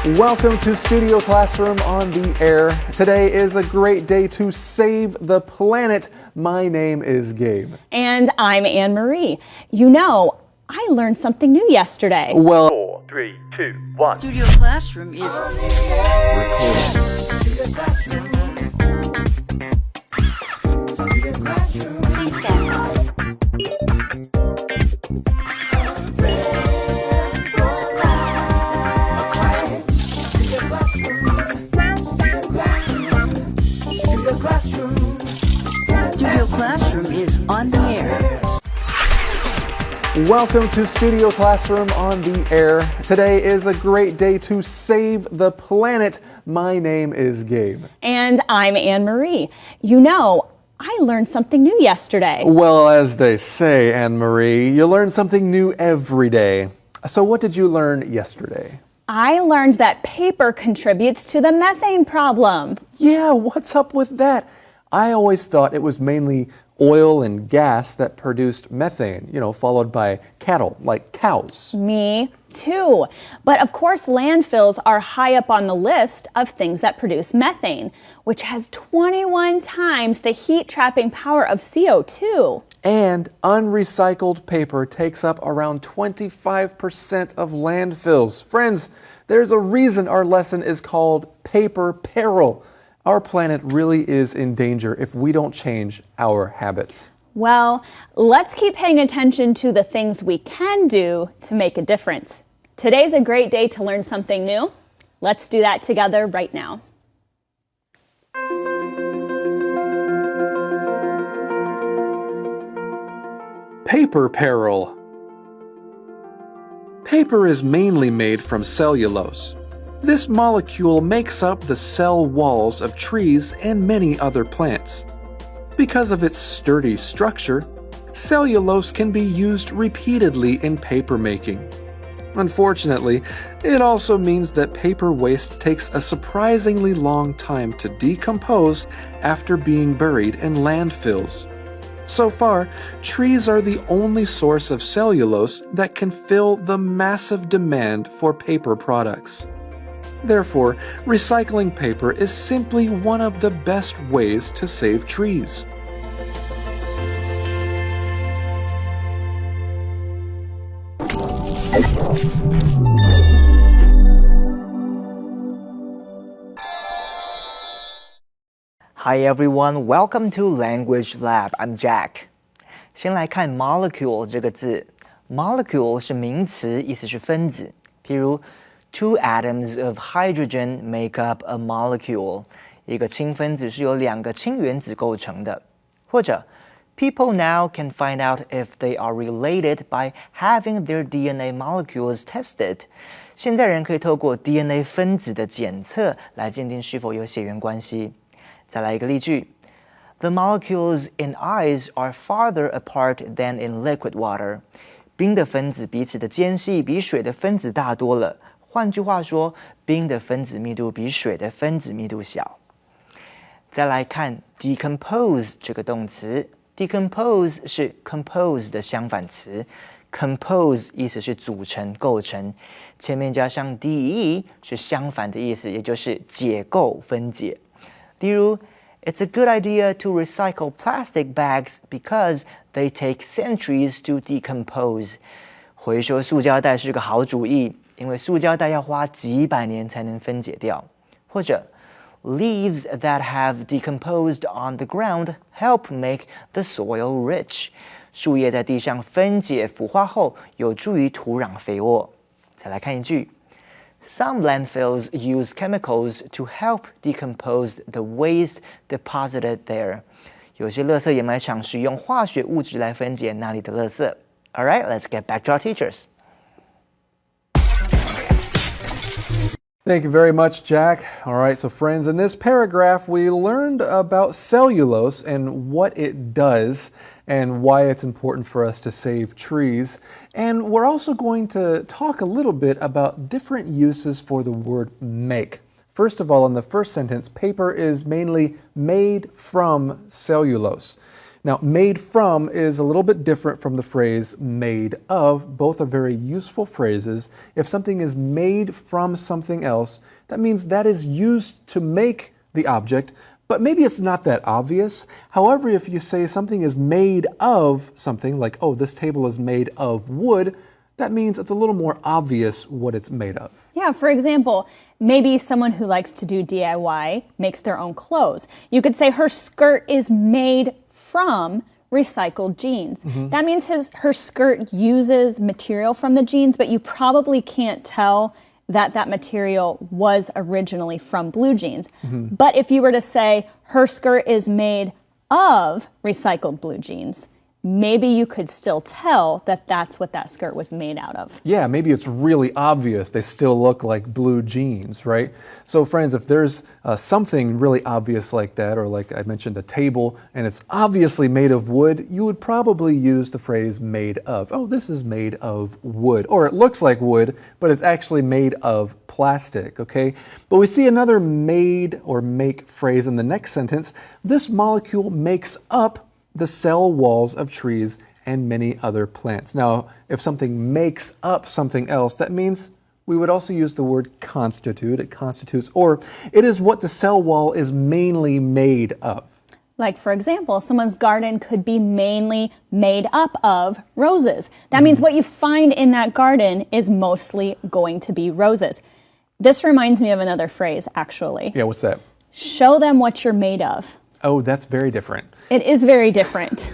Welcome to Studio Classroom on the air. Today is a great day to save the planet. My name is Gabe. And I'm Anne Marie. You know, I learned something new yesterday. Well, 4, 3, 2, 1. Studio Classroom is recording. Studio Classroom is on the air. Welcome to Studio Classroom on the air. Today is a great day to save the planet. My name is Gabe. And I'm Anne Marie. You know, I learned something new yesterday. Well, as they say, Anne Marie, you learn something new every day. So what did you learn yesterday? I learned that paper contributes to the methane problem. Yeah, what's up with that? I always thought it was mainly oil and gas that produced methane, followed by cattle, like cows. Me too. But of course, landfills are high up on the list of things that produce methane, which has 21 times the heat-trapping power of CO2. And unrecycled paper takes up around 25% of landfills. Friends, there's a reason our lesson is called Paper Peril. Our planet really is in danger if we don't change our habits. Well, let's keep paying attention to the things we can do to make a difference. Today's a great day to learn something new. Let's do that together right now. Paper Peril. Paper is mainly made from cellulose. This molecule makes up the cell walls of trees and many other plants. Because of its sturdy structure, cellulose can be used repeatedly in paper making. Unfortunately, it also means that paper waste takes a surprisingly long time to decompose after being buried in landfills. So far, trees are the only source of cellulose that can fill the massive demand for paper products. Therefore, recycling paper is simply one of the best ways to save trees. Hi everyone, welcome to Language Lab. I'm Jack. 先来看 molecule 这个字。Molecule 是名词，意思是分子。譬如 Two atoms of hydrogen make up a molecule. 一个氢分子是由两个氢原子构成的。或者 People now can find out if they are related by having their DNA molecules tested. 现在人可以透过 DNA 分子的检测来鉴定是否有血缘关系。再来一个例句 The molecules in ice are farther apart than in liquid water. 冰的分子彼此的间隙比水的分子大多了。换句话说，冰的分子密度比水的分子密度小。再来看 decompose 这个动词 ，decompose 是 compose 的相反词 ，compose 意思是组成、构成，前面加上 de 是相反的意思，也就是解构、分解。例如 It's a good idea to recycle plastic bags because they take centuries to decompose. 回收塑胶袋是个好主意，因为塑胶袋要花几百年才能分解掉。或者 Leaves that have decomposed on the ground help make the soil rich. 树叶在地上分解腐化后，有助于土壤肥沃。再来看一句。Some landfills use chemicals to help decompose the waste deposited there. 有些垃圾掩埋场使用化学物质来分解那里的垃圾。All right, let's get back to our teachers. Thank you very much, Jack. All right, so friends, in this paragraph, we learned about cellulose and what it does and why it's important for us to save trees. And we're also going to talk a little bit about different uses for the word make. First of all, in the first sentence, paper is mainly made from cellulose. Now, made from is a little bit different from the phrase made of. Both are very useful phrases. If something is made from something else, that means that is used to make the object, but maybe it's not that obvious. However, if you say something is made of something, like, oh, this table is made of wood, that means it's a little more obvious what it's made of. Yeah, for example, maybe someone who likes to do DIY makes their own clothes. You could say her skirt is made from recycled jeans. That means her skirt uses material from the jeans, but you probably can't tell that material was originally from blue jeans. But if you were to say her skirt is made of recycled blue jeans, maybe you could still tell that that's what that skirt was made out of. Yeah, maybe it's really obvious. They still look like blue jeans, right? So friends, if there's something really obvious like that, or like I mentioned, a table, and it's obviously made of wood, you would probably use the phrase made of. Oh, this is made of wood. Or it looks like wood, but it's actually made of plastic, okay? But we see another made or make phrase in the next sentence. This molecule makes up the cell walls of trees and many other plants. Now, if something makes up something else, that means we would also use the word constitute. It constitutes, or it is what the cell wall is mainly made of. Like, for example, someone's garden could be mainly made up of roses. That means what you find in that garden is mostly going to be roses. This reminds me of another phrase, actually. Yeah, what's that? Show them what you're made of. Oh, that's very different. It is very different.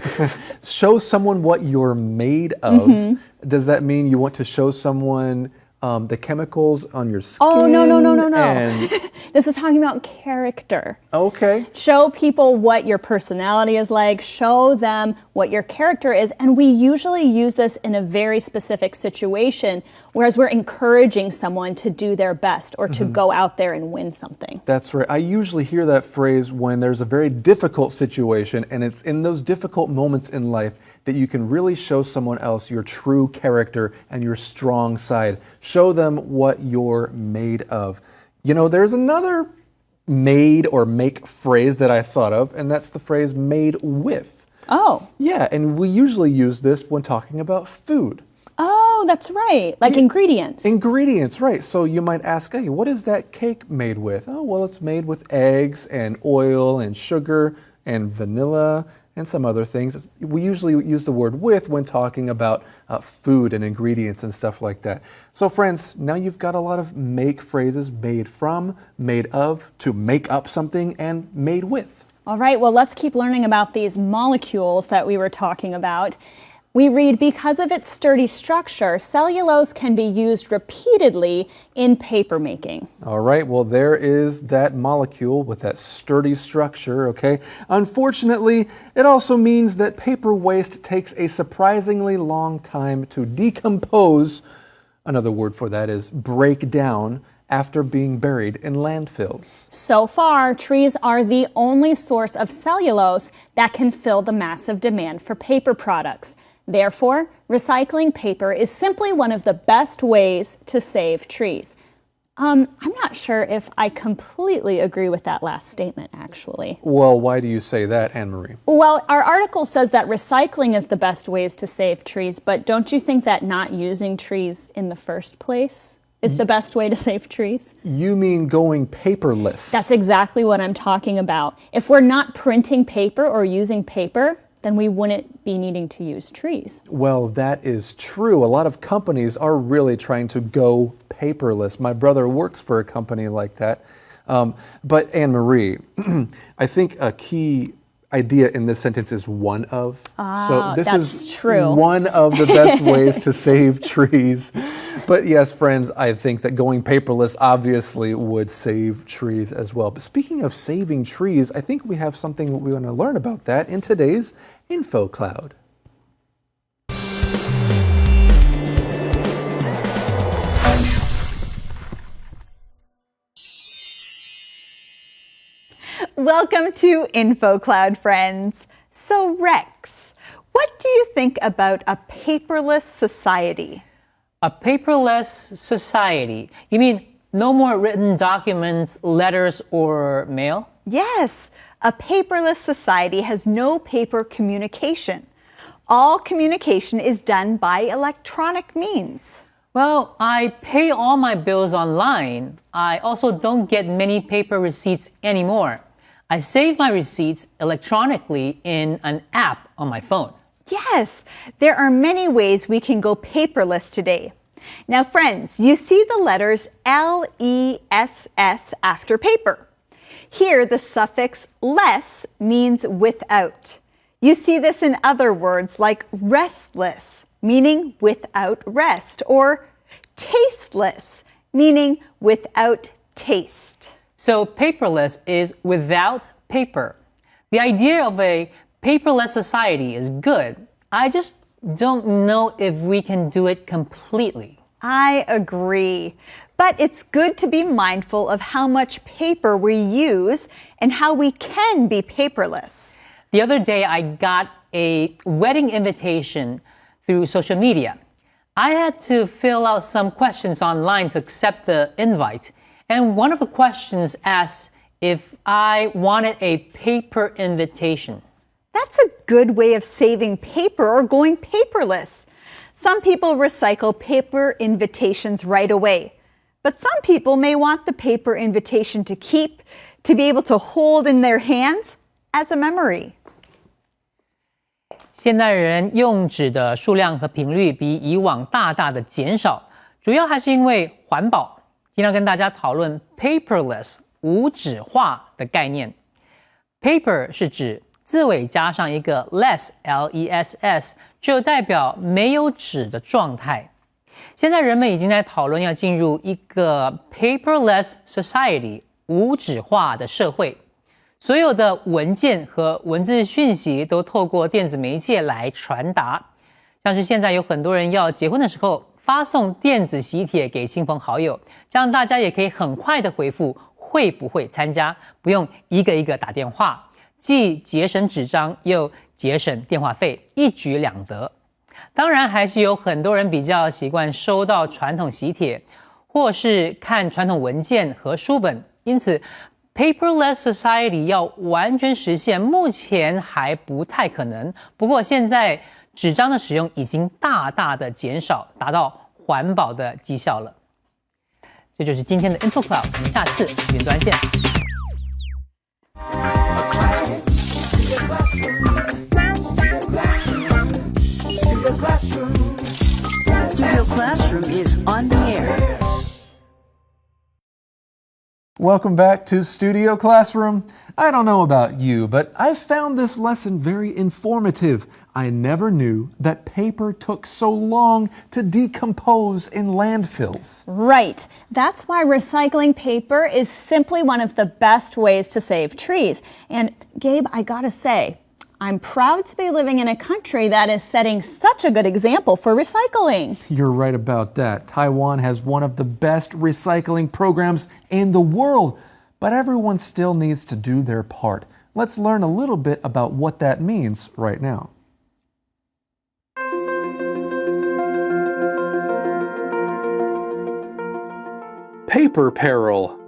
Show someone what you're made of. Does that mean you want to show someone the chemicals on your skin? Oh, no. And... This is talking about character. Okay. Show people what your personality is like. Show them what your character is. And we usually use this in a very specific situation, whereas we're encouraging someone to do their best or to go out there and win something. That's right. I usually hear that phrase when there's a very difficult situation, and it's in those difficult moments in life that you can really show someone else your true character and your strong side. Show them what you're made of. You know, there's another made or make phrase that I thought of, and that's the phrase made with. Oh. Yeah, and we usually use this when talking about food. Oh, that's right. Like ingredients. Ingredients, right. So you might ask, hey, what is that cake made with? Oh, well, it's made with eggs and oil and sugar and vanilla and some other things. We usually use the word with when talking about food and ingredients and stuff like that. So friends, now you've got a lot of make phrases: made from, made of, to make up something, and made with. All right, well, let's keep learning about these molecules that we were talking about. We read, because of its sturdy structure, cellulose can be used repeatedly in paper making. All right, well, there is that molecule with that sturdy structure, okay? Unfortunately, it also means that paper waste takes a surprisingly long time to decompose. Another word for that is break down after being buried in landfills. So far, trees are the only source of cellulose that can fill the massive demand for paper products. Therefore, recycling paper is simply one of the best ways to save trees. I'm not sure if I completely agree with that last statement, actually. Well, why do you say that, Anne-Marie? Well, our article says that recycling is the best ways to save trees, but don't you think that not using trees in the first place is the best way to save trees? You mean going paperless? That's exactly what I'm talking about. If we're not printing paper or using paper, then we wouldn't be needing to use trees. Well, that is true. A lot of companies are really trying to go paperless. My brother works for a company like that. But Anne-Marie, I think a key idea in this sentence is one of. So this is true. One of the best ways to save trees. But yes, friends, I think that going paperless obviously would save trees as well. But speaking of saving trees, I think we have something we want to learn about that in today's Info Cloud. Welcome to InfoCloud, friends. So Rex, what do you think about a paperless society? A paperless society? You mean no more written documents, letters, or mail? Yes, A paperless society has no paper communication. All communication is done by electronic means. Well, I pay all my bills online. I also don't get many paper receipts anymore. I save my receipts electronically in an app on my phone. Yes, there are many ways we can go paperless today. Now, friends, you see the letters L-E-S-S after paper. Here, the suffix less means without. You see this in other words like restless, meaning without rest, or tasteless, meaning without taste. So paperless is without paper. The idea of a paperless society is good. I just don't know if we can do it completely. I agree. But it's good to be mindful of how much paper we use and how we can be paperless. The other day, I got a wedding invitation through social media. I had to fill out some questions online to accept the invite. And one of the questions asked if I wanted a paper invitation. That's a good way of saving paper or going paperless. Some people recycle paper invitations right away, but some people may want the paper invitation to keep, to be able to hold in their hands as a memory. 现代人用纸的数量和频率比以往大大的减少，主要还是因为环保。今天要跟大家讨论 paperless 无纸化的概念。paper 是指字尾加上一个 less L-E-S-S， 就代表没有纸的状态。现在人们已经在讨论要进入一个 paperless society 无纸化的社会。所有的文件和文字讯息都透过电子媒介来传达，像是现在有很多人要结婚的时候发送电子喜帖给亲朋好友，这样大家也可以很快的回复会不会参加，不用一个一个打电话，既节省纸张又节省电话费，一举两得。当然还是有很多人比较习惯收到传统喜帖，或是看传统文件和书本，因此Paperless society 要完全实现，目前还不太可能。不过现在纸张的使用已经大大的减少，达到环保的绩效了。这就是今天的 Info Cloud， 我们下次云端见。Studio Classroom is on the air. Welcome back to Studio Classroom. I don't know about you, but I found this lesson very informative. I never knew that paper took so long to decompose in landfills. Right. That's why recycling paper is simply one of the best ways to save trees. And Gabe, I gotta say, I'm proud to be living in a country that is setting such a good example for recycling. You're right about that. Taiwan has one of the best recycling programs in the world, but everyone still needs to do their part. Let's learn a little bit about what that means right now. Paper peril.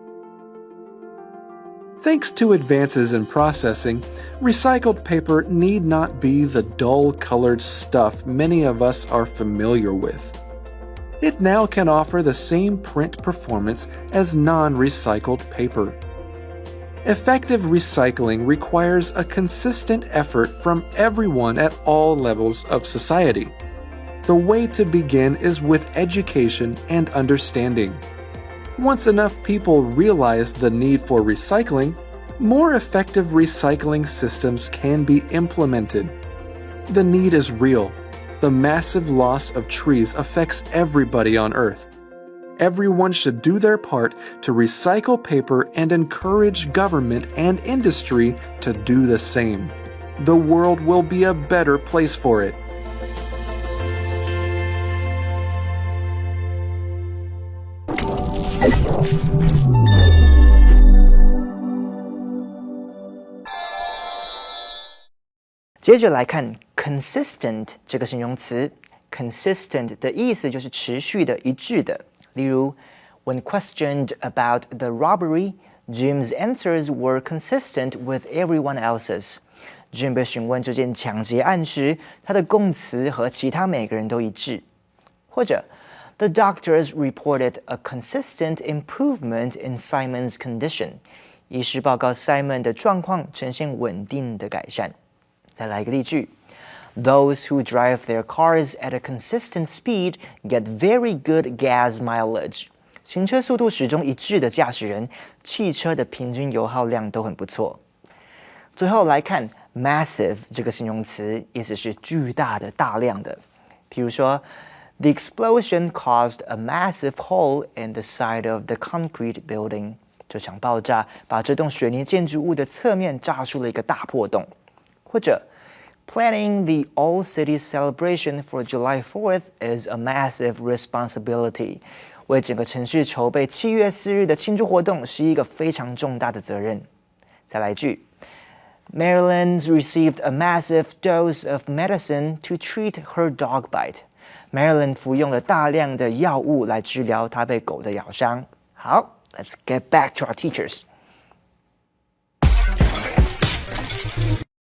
Thanks to advances in processing, recycled paper need not be the dull-colored stuff many of us are familiar with. It now can offer the same print performance as non-recycled paper. Effective recycling requires a consistent effort from everyone at all levels of society. The way to begin is with education and understanding. Once enough people realize the need for recycling, more effective recycling systems can be implemented. The need is real. The massive loss of trees affects everybody on Earth. Everyone should do their part to recycle paper and encourage government and industry to do the same. The world will be a better place for it. .接着来看 consistent 这个形容词 consistent 的意思就是持续的、一致的。例如 when questioned about the robbery, Jim's answers were consistent with everyone else's. Jim 被询问这件抢劫案时，他的供词和其他每个人都一致。或者 The doctors reported a consistent improvement in Simon's condition. 医师报告 Simon 的状况呈现稳定的改善。再来一个例句 Those who drive their cars at a consistent speed get very good gas mileage. 行车速度始终一致的驾驶人，汽车的平均油耗量都很不错。最后来看 massive 这个形容词，意思是巨大的、大量的。譬如说 The explosion caused a massive hole in the side of the concrete building. 这场爆炸把这栋水泥建筑物的侧面炸出了一个大破洞。或者 Planning the all-city celebration for July 4th is a massive responsibility. 为整个城市筹备7月4日的庆祝活动是一个非常重大的责任。再来一句 Marilyn received a massive dose of medicine to treat her dog bite. Marilyn 服用了大量的药物来治疗她被狗的咬伤。好 ，Let's get back to our teachers.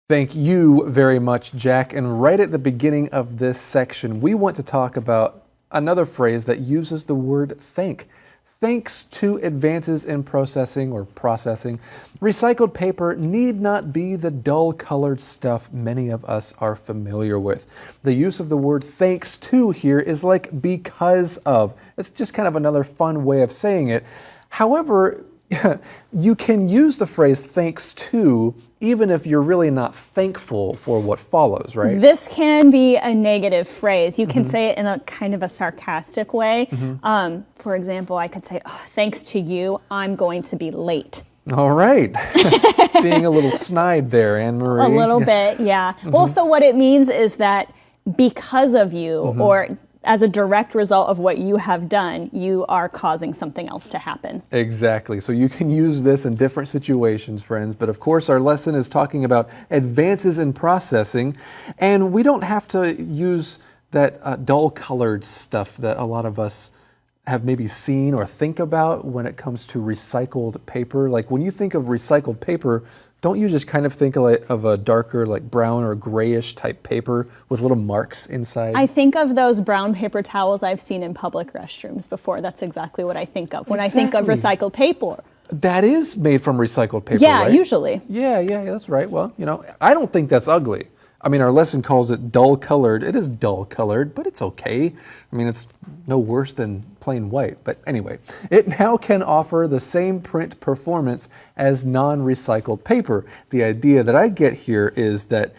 Thank you very much, Jack. And right at the beginning of this section, we want to talk about another phrase that uses the word think. Thanks to advances in processing, recycled paper need not be the dull-colored stuff many of us are familiar with. The use of the word thanks to here is like because of. It's just kind of another fun way of saying it. However, you can use the phrase thanks to even if you're really not thankful for what follows, right? This can be a negative phrase. You can say it in a kind of a sarcastic way. For example, I could say, oh, thanks to you, I'm going to be late. All right. Being a little snide there, Anne-Marie. A little bit, yeah. Well, so what it means is that because of you or as a direct result of what you have done, you are causing something else to happen. Exactly. So you can use this in different situations, friends. But of course, our lesson is talking about advances in processing. And we don't have to use that dull-colored stuff that a lot of us have maybe seen or think about when it comes to recycled paper. Like when you think of recycled paper, don't you just kind of think of a darker, like brown or grayish type paper with little marks inside? I think of those brown paper towels I've seen in public restrooms before. That's exactly what I think of when I think of recycled paper. That is made from recycled paper, yeah, right? Usually. Yeah, that's right. Well, I don't think that's ugly. I mean, our lesson calls it dull-colored. It is dull-colored, but it's okay. I mean, it's no worse than plain white. But anyway, it now can offer the same print performance as non-recycled paper. The idea that I get here is that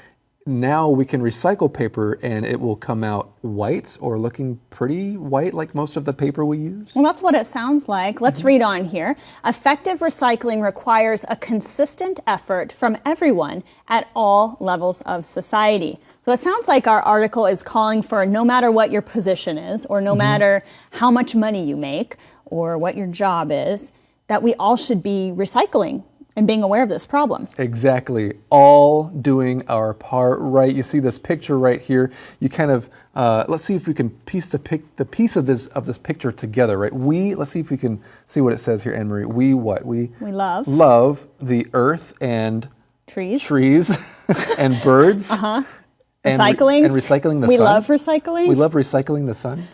now we can recycle paper and it will come out white or looking pretty white like most of the paper we use. Well, that's what it sounds like. Let's read on here. Effective recycling requires a consistent effort from everyone at all levels of society. So it sounds like our article is calling for no matter what your position is or no matter how much money you make or what your job is, that we all should be recycling and being aware of this problem. Exactly. All doing our part, right? You see this picture right here. You kind of, let's see if we can piece the piece of this picture together, right? Let's see if we can see what it says here, Anne-Marie. We what? We love the earth and trees and birds. Recycling. And recycling the sun. We love recycling. We love recycling the sun.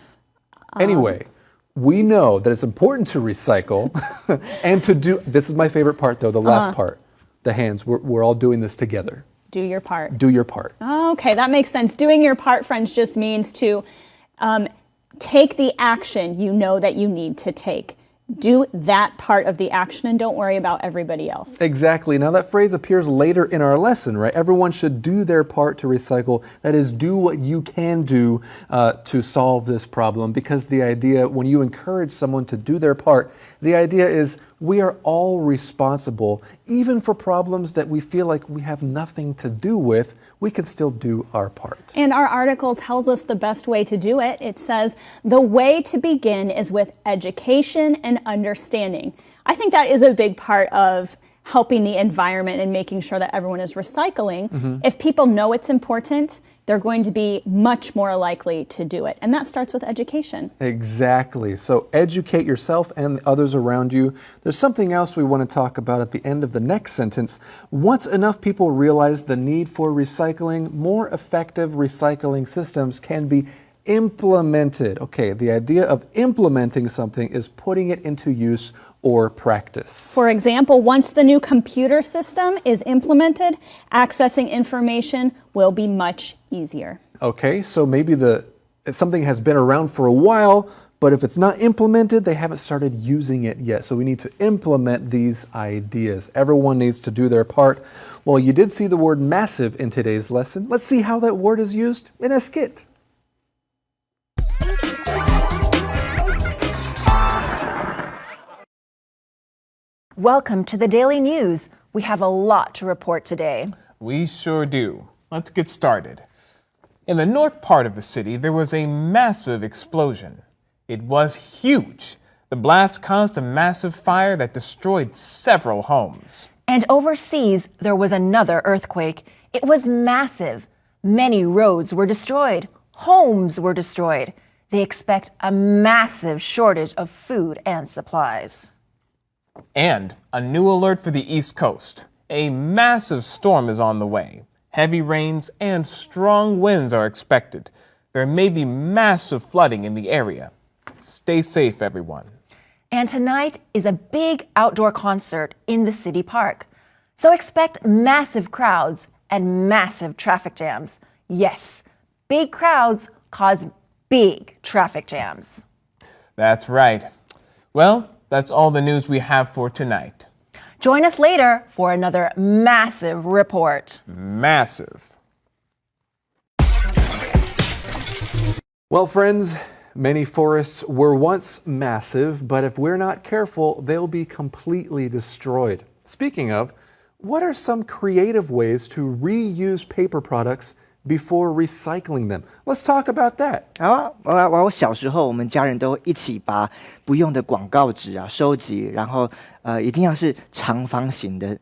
Anyway. We know that it's important to recycle and to do, this is my favorite part though, the last part, the hands. We're all doing this together. Do your part. Do your part. Okay, that makes sense. Doing your part, friends, just means to take the action you know that you need to take. Do that part of the action and don't worry about everybody else. Exactly. Now that phrase appears later in our lesson, right? Everyone should do their part to recycle. That is, do what you can do to solve this problem, because the idea, when you encourage someone to do their part, the idea is we are all responsible, even for problems that we feel like we have nothing to do with. We can still do our part. And our article tells us the best way to do it. It says, the way to begin is with education and understanding. I think that is a big part of helping the environment and making sure that everyone is recycling. If people know it's important, they're going to be much more likely to do it. And that starts with education. Exactly. So educate yourself and others around you. There's something else we want to talk about at the end of the next sentence. Once enough people realize the need for recycling, more effective recycling systems can be implemented. Okay, the idea of implementing something is putting it into use or practice. For example, once the new computer system is implemented, accessing information will be much easier. Okay, so maybe something has been around for a while, but if it's not implemented, they haven't started using it yet. So we need to implement these ideas. Everyone needs to do their part. Well, you did see the word massive in today's lesson. Let's see how that word is used in a skit. Welcome to the Daily News. We have a lot to report today. We sure do. Let's get started. In the north part of the city, there was a massive explosion. It was huge. The blast caused a massive fire that destroyed several homes. And overseas, there was another earthquake. It was massive. Many roads were destroyed. Homes were destroyed. They expect a massive shortage of food and supplies. And a new alert for the East Coast. A massive storm is on the way. Heavy rains and strong winds are expected. There may be massive flooding in the area. Stay safe, everyone. And tonight is a big outdoor concert in the city park. So expect massive crowds and massive traffic jams. Yes, big crowds cause big traffic jams. That's right. Well, that's all the news we have for tonight. Join us later for another massive report. Massive. Well, friends, many forests were once massive, but if we're not careful, they'll be completely destroyed. Speaking of, what are some creative ways to reuse paper products before recycling them? Let's talk about that. 好啊，我小时候，我们家人都一起把不用的广告纸啊收集，然后一定要是长方形的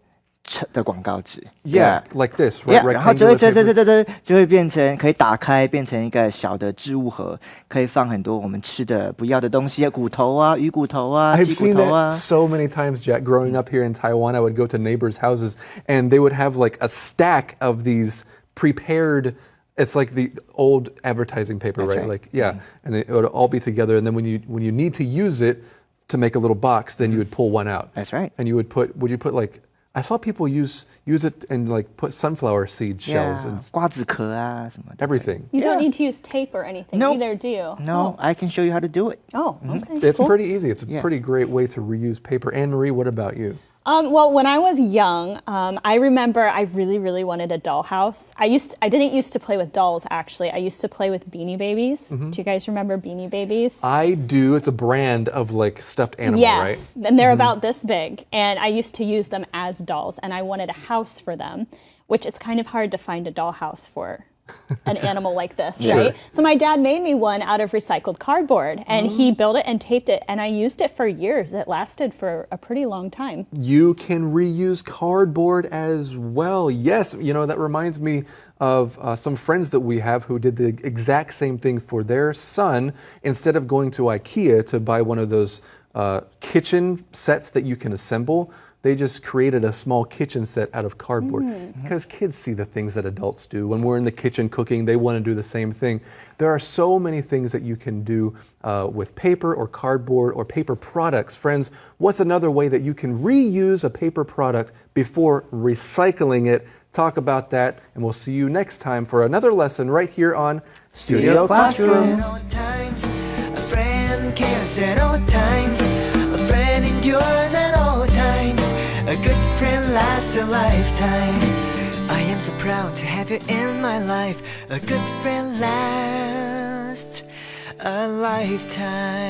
广告纸。Yeah, like this, right? Yeah, 然后就 Rectangular 会 paper. 就会变成可以打开，变成一个小的置物盒，可以放很多我们吃的不要的东西，骨头啊、鱼骨头啊、 I've 鸡骨 seen 头啊 that。so many times, Jack. Growing up here in Taiwan, I would go to neighbors' houses and they would have like a stack of these prepared. It's like the old advertising paper, That's right? right. Like, yeah, and it would all be together. And then when you need to use it to make a little box, then you would pull one out. That's right. And would you put like, I saw people use it and like put sunflower seed shells and 瓜子壳啊什么的。 everything. You don't need to use tape or anything No. either, do you? No, I can show you how to do it. Oh, okay. It's cool. pretty easy. It's a Yeah. pretty great way to reuse paper. Anne-Marie, what about you? Well, when I was young, I remember I really, really wanted a dollhouse. I didn't used to play with dolls, actually. I used to play with Beanie Babies. Do you guys remember Beanie Babies? I do. It's a brand of like stuffed animal, right? Yes, and they're about this big. And I used to use them as dolls, and I wanted a house for them, which it's kind of hard to find a dollhouse for an animal like this, right? So my dad made me one out of recycled cardboard, and he built it and taped it, and I used it for years. It lasted for a pretty long time. You can reuse cardboard as well. Yes, that reminds me of some friends that we have who did the exact same thing for their son. Instead of going to IKEA to buy one of those kitchen sets that you can assemble, they just created a small kitchen set out of cardboard because kids see the things that adults do. When we're in the kitchen cooking, they want to do the same thing. There are so many things that you can do with paper or cardboard or paper products. Friends, what's another way that you can reuse a paper product before recycling it? Talk about that, and we'll see you next time for another lesson right here on Studio Classroom. A friend cares at all times. A friend endures at all times. A good friend lasts a lifetime. I am so proud to have you in my life. A good friend lasts a lifetime.